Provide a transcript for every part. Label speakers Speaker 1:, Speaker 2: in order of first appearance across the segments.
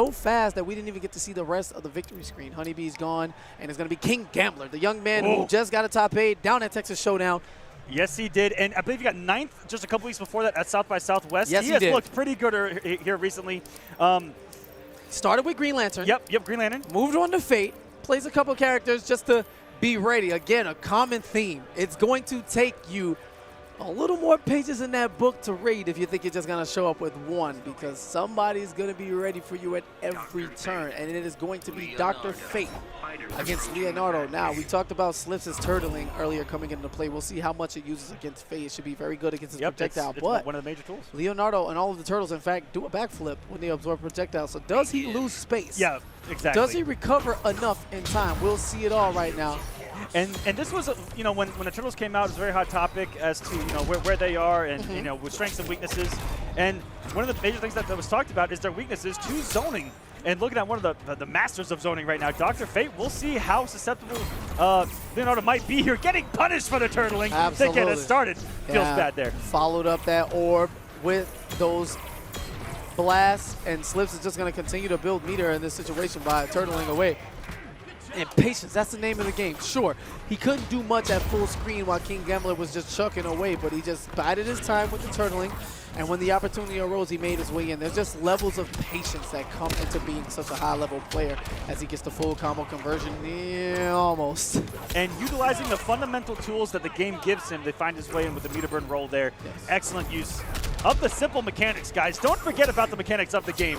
Speaker 1: so fast that we didn't even get to see the rest of the victory screen. Honeybee's gone, and it's going to be KingGambler, the young man who just got a top 8 down at Texas Showdown.
Speaker 2: Yes, he did, and I believe he got 9th just a couple weeks before that at South by Southwest.
Speaker 1: Yes,
Speaker 2: he
Speaker 1: did.
Speaker 2: looked pretty good here recently.
Speaker 1: Started with Green Lantern.
Speaker 2: Yep, Green Lantern.
Speaker 1: Moved on to Fate. Plays a couple characters just to be ready. Again, a common theme. It's going to take you a little more pages in that book to read if you think you're just going to show up with one, because somebody's going to be ready for you at every turn, and it is going to be Dr. Fate against Leonardo. Now, we talked about Slips' turtling earlier coming into play. We'll see how much it uses against Fate. It should be very good against his projectile,
Speaker 2: it's
Speaker 1: but
Speaker 2: one of the major tools.
Speaker 1: Leonardo and all of the turtles, in fact, do a backflip when they absorb projectile. So does he lose space?
Speaker 2: Yeah, exactly.
Speaker 1: Does he recover enough in time? We'll see it all right now.
Speaker 2: And this was, when the Turtles came out, it was a very hot topic as to, where they are and, with strengths and weaknesses. And one of the major things that was talked about is their weaknesses to zoning. And looking at one of the masters of zoning right now, Dr. Fate, we'll see how susceptible Leonardo might be here. Getting punished for the turtling.
Speaker 1: Absolutely.
Speaker 2: They get it started. Feels bad there.
Speaker 1: Followed up that orb with those blasts, and Slips is just going to continue to build meter in this situation by turtling away. And patience, that's the name of the game. Sure, he couldn't do much at full screen while KingGambler was just chucking away, but he just bided his time with the turtling, and when the opportunity arose, he made his way in. There's just levels of patience that come into being such a high-level player as he gets the full combo conversion. Yeah, almost.
Speaker 2: And utilizing the fundamental tools that the game gives him, they find his way in with the meter burn roll there.
Speaker 1: Yes.
Speaker 2: Excellent use of the simple mechanics, guys. Don't forget about the mechanics of the game.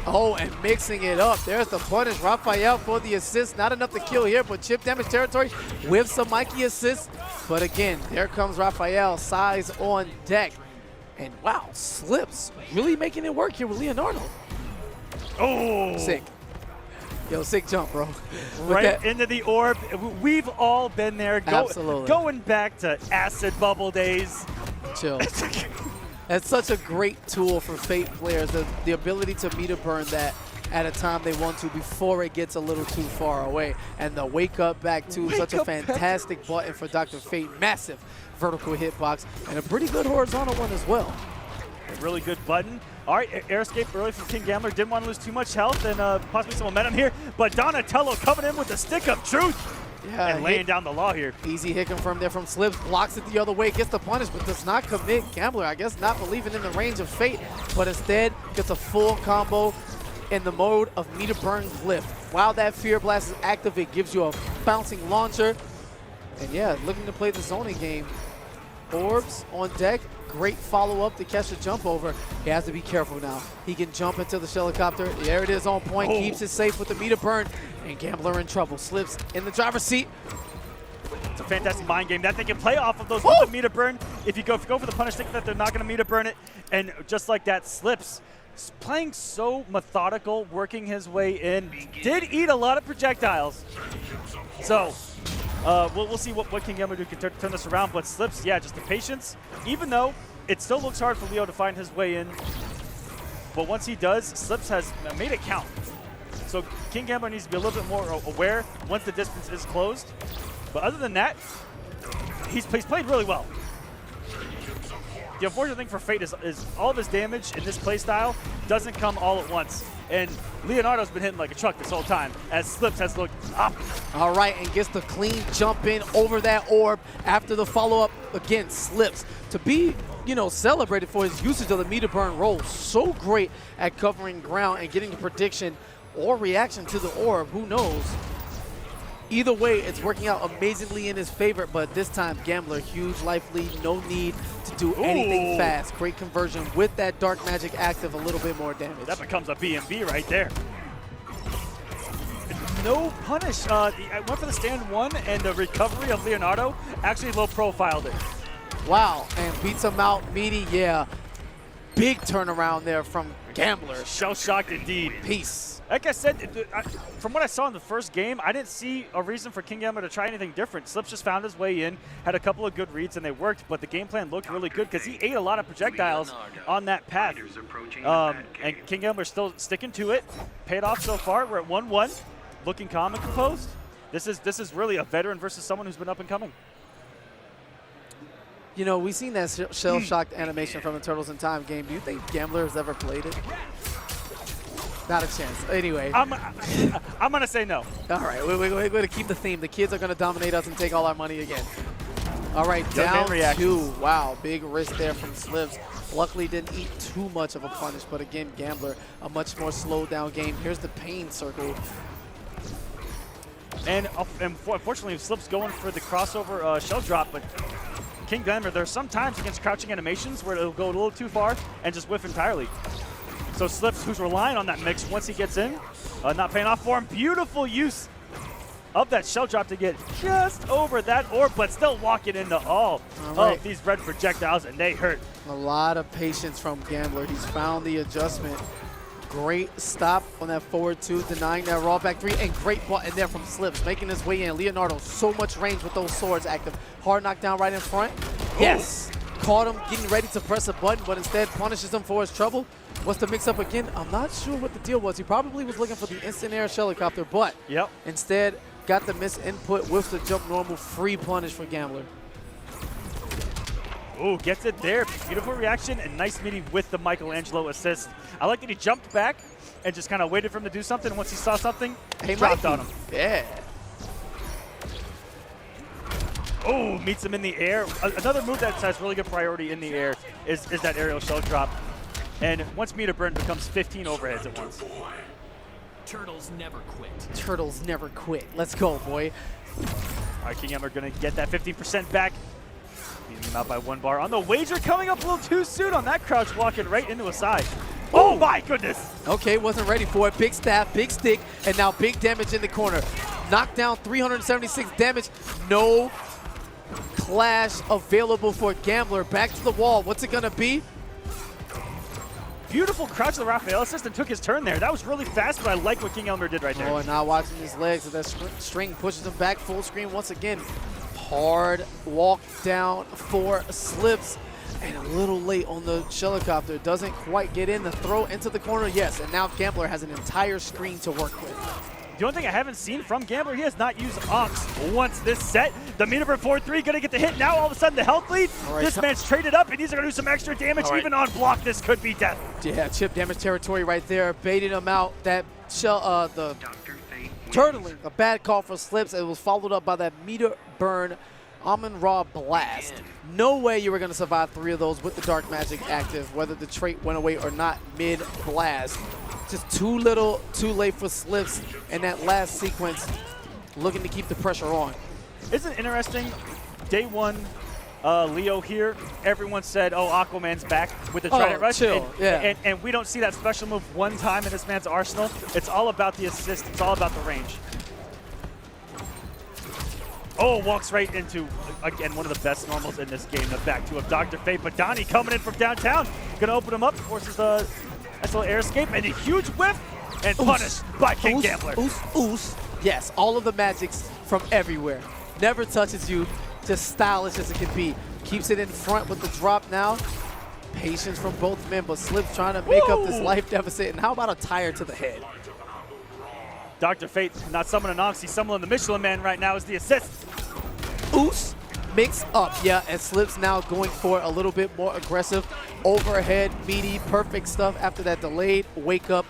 Speaker 1: Oh, and mixing it up. There's the punish. Raphael for the assist. Not enough to kill here, but chip damage territory with some Mikey assist. But again, there comes Raphael. Size on deck. And wow, Slips really making it work here with Leonardo.
Speaker 2: Oh!
Speaker 1: Sick. Yo, sick jump, bro.
Speaker 2: Right into the orb. We've all been there.
Speaker 1: Absolutely.
Speaker 2: Going back to acid bubble days.
Speaker 1: Chill. That's such a great tool for Fate players, the ability to meter burn that at a time they want to before it gets a little too far away. And the wake up back to such a fantastic button for Dr. Fate. Massive vertical hitbox and a pretty good horizontal one as well.
Speaker 2: A really good button. All right, air escape early from KingGambler. Didn't want to lose too much health and possibly some momentum here. But Donatello coming in with the stick of truth.
Speaker 1: Yeah,
Speaker 2: and laying down the law here.
Speaker 1: Easy hit confirmed there from Slips. Blocks it the other way, gets the punish, but does not commit. Gambler, I guess, not believing in the range of Fate, but instead gets a full combo in the mode of meter burn glyph. While that Fear Blast is active, it gives you a bouncing launcher. And yeah, looking to play the zoning game. Orbs on deck. Great follow-up to catch the jump over. He has to be careful now. He can jump into the helicopter. There it is on point.
Speaker 2: Oh.
Speaker 1: Keeps it safe with the meter burn. And Gambler in trouble. Slips in the driver's seat.
Speaker 2: It's a fantastic mind game that they can play off of those with the meter burn. If you go for the punish, think that they're not going to meter burn it. And just like that, Slips playing so methodical, working his way in. Did eat a lot of projectiles. So we'll see what KingGambler can turn this around. But Slips, yeah, just the patience. Even though it still looks hard for Leo to find his way in. But once he does, Slips has made it count. So KingGambler needs to be a little bit more aware once the distance is closed. But other than that, he's played really well. The unfortunate thing for Fate is all of his damage in this playstyle doesn't come all at once. And Leonardo's been hitting like a truck this whole time as Slips has looked up.
Speaker 1: All right, and gets the clean jump in over that orb after the follow-up against Slips. To be, celebrated for his usage of the meter burn roll. So great at covering ground and getting the prediction or reaction to the orb. Who knows? Either way, it's working out amazingly in his favor, but this time, Gambler, huge life lead, no need to do anything fast. Great conversion with that dark magic active, a little bit more damage.
Speaker 2: That becomes a B&B right there. No punish. I went for the stand one, and the recovery of Leonardo actually low-profiled it.
Speaker 1: Wow, and beats him out, meaty, yeah. Big turnaround there from Gambler.
Speaker 2: Shell-shocked indeed.
Speaker 1: Peace.
Speaker 2: Like I said, from what I saw in the first game, I didn't see a reason for KingGambler to try anything different. Slips just found his way in, had a couple of good reads, and they worked, but the game plan looked really good because he ate a lot of projectiles on that path. And KingGambler still sticking to it. Paid off so far. We're at 1-1, looking calm and composed. This is really a veteran versus someone who's been up and coming.
Speaker 1: We've seen that shell-shocked animation from the Turtles in Time game. Do you think Gambler has ever played it? Not a chance. Anyway.
Speaker 2: I'm going to say no.
Speaker 1: All right, we're going to keep the theme. The kids are going to dominate us and take all our money again. All right, down 2. Wow, big risk there from Slips. Luckily didn't eat too much of a punish, but again, Gambler, a much more slowed down game. Here's the pain circle.
Speaker 2: And unfortunately, Slips going for the crossover shell drop, but KingGambler, there's some times against crouching animations where it'll go a little too far and just whiff entirely. So Slips, who's relying on that mix once he gets in, not paying off for him. Beautiful use of that shell drop to get just over that orb, but still walking into all of these red projectiles, and they hurt.
Speaker 1: A lot of patience from Gambler. He's found the adjustment. Great stop on that forward 2, denying that raw back 3, and great button there from Slips, making his way in. Leonardo, so much range with those swords active. Hard knockdown right in front. Yes. Caught him getting ready to press a button, but instead punishes him for his trouble. What's the mix up again? I'm not sure what the deal was. He probably was looking for the instant air helicopter, but instead got the miss input with the jump normal free punish for Gambler.
Speaker 2: Ooh, gets it there. Beautiful reaction and nice meeting with the Michelangelo assist. I like that he jumped back and just kind of waited for him to do something. Once he saw something, he dropped on him.
Speaker 1: Yeah.
Speaker 2: Oh, meets him in the air. Another move that has really good priority in the air is that aerial shell drop. And once meter burn becomes 15 overheads at once.
Speaker 3: Turtles never quit.
Speaker 1: Turtles never quit. Let's go, boy.
Speaker 2: All right, KingGambler going to get that 15% back. Beating him out by 1 bar. On the wager, coming up a little too soon on that crouch, walking right into a side. Oh my goodness.
Speaker 1: Okay, wasn't ready for it. Big staff, big stick, and now big damage in the corner. Knockdown, 376 damage. No clash available for Gambler. Back to the wall. What's it going to be?
Speaker 2: Beautiful crouch the Raphael assist and took his turn there. That was really fast, but I like what KingGambler did right there.
Speaker 1: Oh, and now watching his legs as that string pushes him back full screen once again. Hard walk down for Slips, and a little late on the helicopter. Doesn't quite get in. The throw into the corner, yes, and now Gambler has an entire screen to work with.
Speaker 2: The only thing I haven't seen from Gambler, he has not used Ox once this set. The meter for 4-3 going to get the hit. Now all of a sudden the health lead. This man's traded up and he's going to do some extra damage. Even on block, this could be death.
Speaker 1: Yeah, chip damage territory right there. Baiting him out. That shell, the turtling, a bad call for Slips. It was followed up by that meter burn Amun-Ra blast. No way you were going to survive 3 of those with the dark magic active, whether the trait went away or not mid-blast. Just too little, too late for Slips in that last sequence, looking to keep the pressure on.
Speaker 2: Isn't it interesting? Day 1, Leo here, everyone said, oh, Aquaman's back with the Trident Rush.
Speaker 1: Chill.
Speaker 2: And we don't see that special move one time in this man's arsenal. It's all about the assist. It's all about the range. Oh, walks right into, again, one of the best normals in this game, the back two of Dr. Fate. But Donnie coming in from downtown, gonna open him up, forces a nice little air escape, and a huge whiff, and punished by KingGambler.
Speaker 1: Yes, all of the magics from everywhere. Never touches you, just stylish as it can be. Keeps it in front with the drop now. Patience from both men, but Slips trying to make up this life deficit. And how about a tire to the head?
Speaker 2: Dr. Fate not summoning Ox, he's summoning the Michelin Man right now as the assist.
Speaker 1: Oos, mix up, yeah, and Slips now going for a little bit more aggressive. Overhead, meaty, perfect stuff after that delayed wake up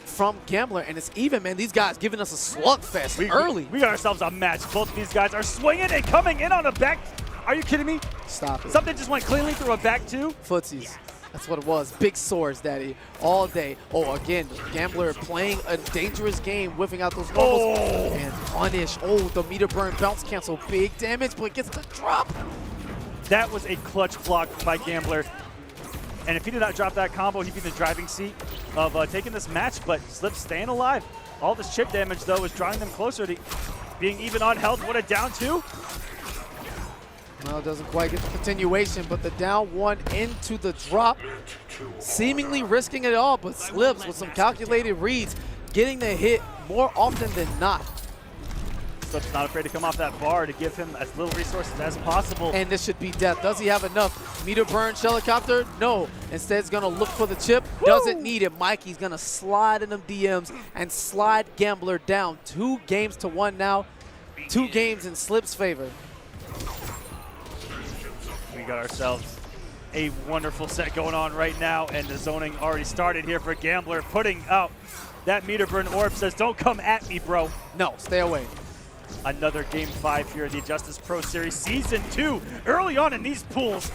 Speaker 1: from Gambler. And it's even, man. These guys giving us a slugfest early.
Speaker 2: We got ourselves a match. Both of these guys are swinging and coming in on a back. Are you kidding me?
Speaker 1: Stop it.
Speaker 2: Something just went cleanly through a back two.
Speaker 1: Footsies. That's what it was. Big swords, Daddy, all day. Oh, again, Gambler playing a dangerous game, whiffing out those normals. And punish. Oh, the meter burn bounce cancel. Big damage, but gets the drop.
Speaker 2: That was a clutch block by Gambler. And if he did not drop that combo, he'd be in the driving seat of taking this match, but Slips staying alive. All this chip damage, though, is drawing them closer to being even on health. What a down 2.
Speaker 1: Well, it doesn't quite get the continuation, but the down 1 into the drop, seemingly risking it all, but Slips with some calculated reads, getting the hit more often than not.
Speaker 2: Slips not afraid to come off that bar to give him as little resources as possible.
Speaker 1: And this should be death. Does he have enough? Meter burn helicopter? No. Instead, he's going to look for the chip. Doesn't need it. Mikey's going to slide in them DMs and slide Gambler down. 2 games to 1 now. 2 games in Slips' favor.
Speaker 2: We got ourselves a wonderful set going on right now, and the zoning already started here for Gambler, putting out that meter burn orb. Says, don't come at me, bro.
Speaker 1: No, stay away.
Speaker 2: Another Game 5 here in the Justice Pro Series Season 2. Early on in these pools,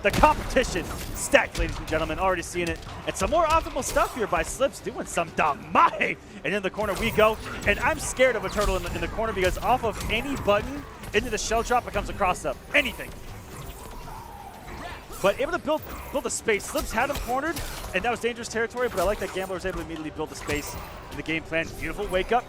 Speaker 2: the competition stacked, ladies and gentlemen. Already seeing it. And some more optimal stuff here by Slips, doing some damae. And in the corner we go. And I'm scared of a turtle in the corner because off of any button into the shell drop becomes a cross-up. Anything. But able to build a space. Slips had him cornered, and that was dangerous territory, but I like that Gambler was able to immediately build the space in the game plan. Beautiful wake up.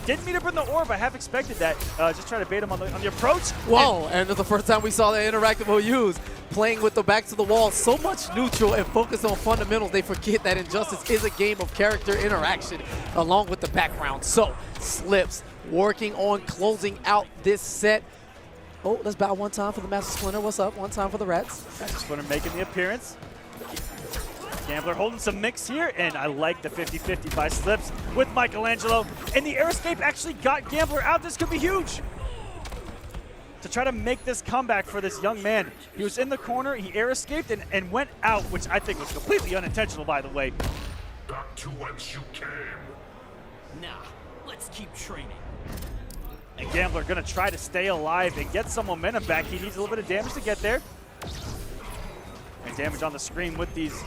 Speaker 2: Didn't meet up in the orb. I have expected that. Just trying to bait him on the approach.
Speaker 1: Whoa, and the first time we saw the interactive OUs playing with the back to the wall, so much neutral and focus on fundamentals, they forget that Injustice is a game of character interaction along with the background. So, Slips working on closing out this set. Oh, let's bow one time for the Master Splinter. What's up? One time for the Rats.
Speaker 2: Master Splinter making the appearance. Gambler holding some mix here, and I like the 50-50 by Slips with Michelangelo. And the air escape actually got Gambler out. This could be huge. To try to make this comeback for this young man. He was in the corner, he air escaped and went out, which I think was completely unintentional, by the way.
Speaker 4: Back to whence you came.
Speaker 3: Nah, let's keep training.
Speaker 2: And Gambler gonna try to stay alive and get some momentum back. He needs a little bit of damage to get there. And damage on the screen with these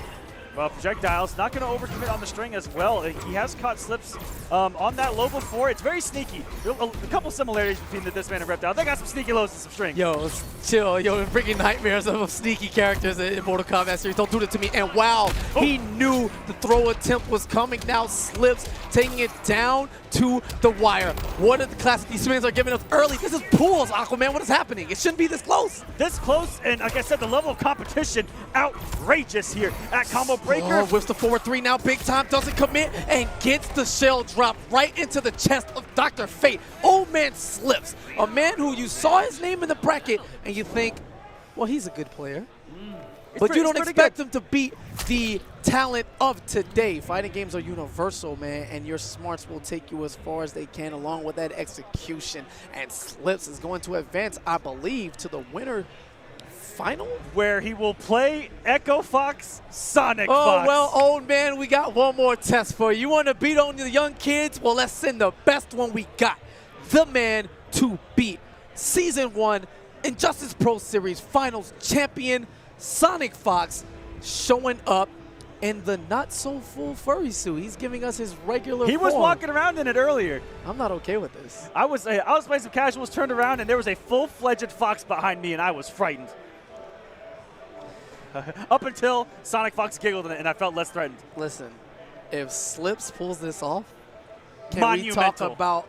Speaker 2: projectiles. Not gonna overcommit on the string as well. He has caught Slips on that low before. It's very sneaky. A couple similarities between this man and Reptile. They got some sneaky lows and some string.
Speaker 1: Yo, chill. Yo, freaking nightmares of sneaky characters in Mortal Kombat series. Don't do that to me. And wow, he knew the throw attempt was coming. Now Slips taking it down to the wire. What are the classes these fans are giving us early? This is pools, Aquaman. What is happening? It shouldn't be this close.
Speaker 2: This close, and like I said, the level of competition outrageous here at Combo Breaker.
Speaker 1: Oh, whips the forward 3 now, big time, doesn't commit, and gets the shell drop right into the chest of Dr. Fate. Old man Slips, a man who you saw his name in the bracket, and you think, well, he's a good player. But you don't expect him to beat the talent of today. Fighting games are universal, man, and your smarts will take you as far as they can along with that execution. And Slips is going to advance, I believe, to the winner final?
Speaker 2: Where he will play Echo Fox, Sonic
Speaker 1: Oh,
Speaker 2: Fox.
Speaker 1: well, old man, we got one more test for you. You want to beat on the young kids? Well, let's send the best one we got. The man to beat. Season 1, Injustice Pro Series Finals champion, Sonic Fox, showing up in the not-so-full furry suit. He's giving us his regular
Speaker 2: He was
Speaker 1: form.
Speaker 2: walking around in it earlier.
Speaker 1: I'm not okay with this.
Speaker 2: I was playing some casuals, turned around, and there was a full-fledged Fox behind me, and I was frightened. Up until Sonic Fox giggled, and I felt less threatened.
Speaker 1: Listen, if Slips pulls this off, can we
Speaker 2: Monumental.
Speaker 1: talk about